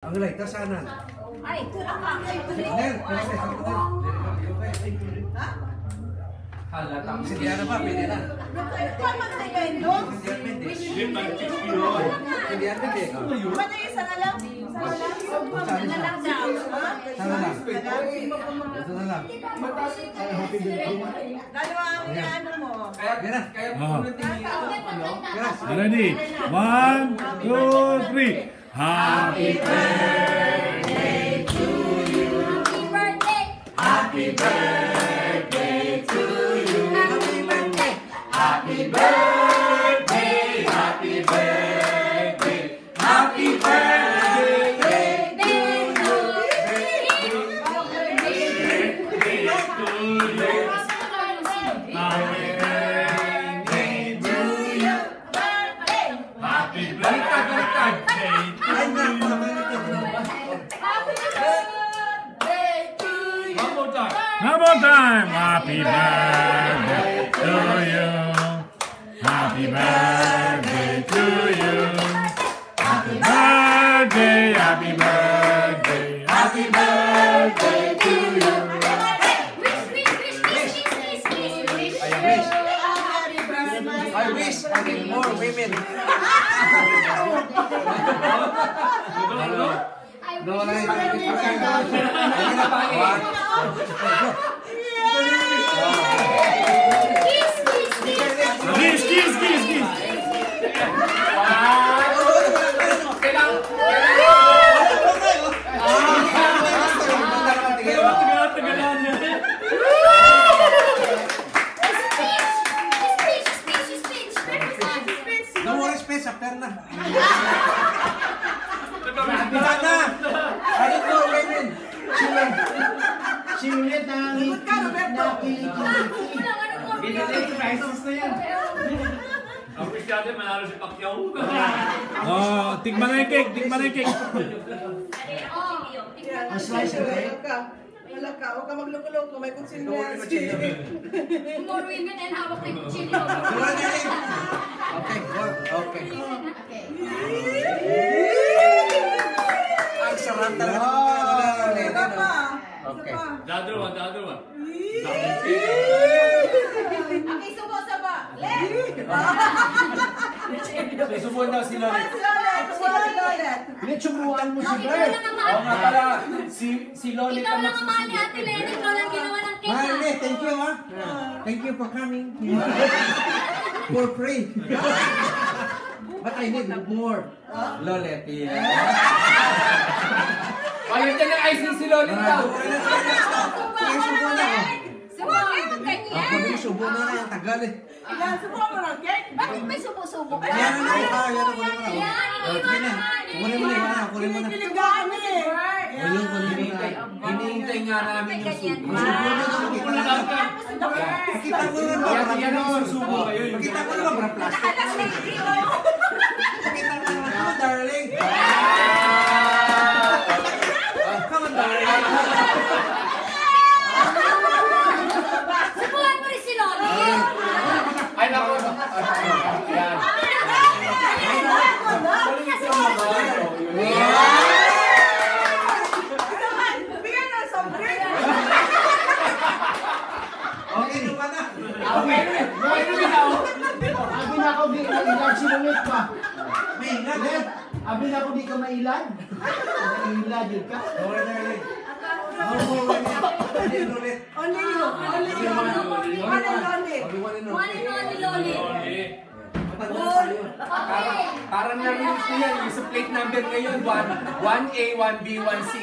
Ang lighter sana. Ay, ito lang ang Halata. Sige na ba? Pwede na. Hindi yan pwede. Ba't yung isa na lang? Sana lang daw. Sana lang. Ito na lang. Dalawa ang ano mo. Kaya pumunod tingin ako. Ready? 1, 2, 3. Happy birthday to you. Happy birthday. Happy birthday to you. Happy birthday. Happy birthday. Happy birthday. Happy birthday to you. Happy birthday to you. Ay, naku naman ito. One more time. Happy birthday to you. Happy birthday to you. Happy birthday, happy birthday, happy birthday to you. I wish I need more women. No, Kiss, kiss, kiss, kiss. No more space after na. Bisa na. I need more women. Simulit na kilikili. Crisis na yan. Ang pisyate, manalo si Pacquiao. Oh, tikman na yung cake, tikman na yung cake. Ang slice of cake. Wala ka, huwag ka magloko-loko, may kutsilyo yan. More women and hawak na yung kutsilyo. Okay, okay. Ang sarap talaga. Wala pa. Okay. Dadro one. Okay, subo-subo. Susubuan daw si Lolit. Lolet. Lechumuan mo si Ikaw Bert. lang ang mahal. Oo nga pala. Si Lolit Ikaw ang lang ang mahal ni Ate Lenny. Ikaw lang ginawa ng cake. Marlene, thank you ha. Thank you for coming. For free. But I need more. Lolit. Palit ka ng icing si Lolit daw. Subo na. Subo, ganyan. Ako subo na ang tagal eh. Ilan, subo mo ng cake? Bakit may subo-subo ka? Yan na. Yan na. Ayan, Kunin mo na. Kunin mo na. Kinigaan mo eh. Ayun, kunin mo na. Hinihintay nga namin yung subo. Subo na. Makita ko naman. Yan ang subo kayo. Makita ko naman para plastic. Makita ko naman. Come on, darling. Come on, darling. Subuhan mo rin si Loli. Ay, naku. Yan. Bigyan na sa break. Okay, lupa na. Abi na ako di ka mailan, simulit pa. May ingat. Let, abi na ako di ka mailan. Mailan yun ka. Sorry, darling. No more women. Hindi, Lolit. Only you. Only you. One and only. One and One and only Loli. Matanda na tayo. Okay. Parang narinig ko yan. Yung sa plate number ngayon, 1A, 1B, 1C.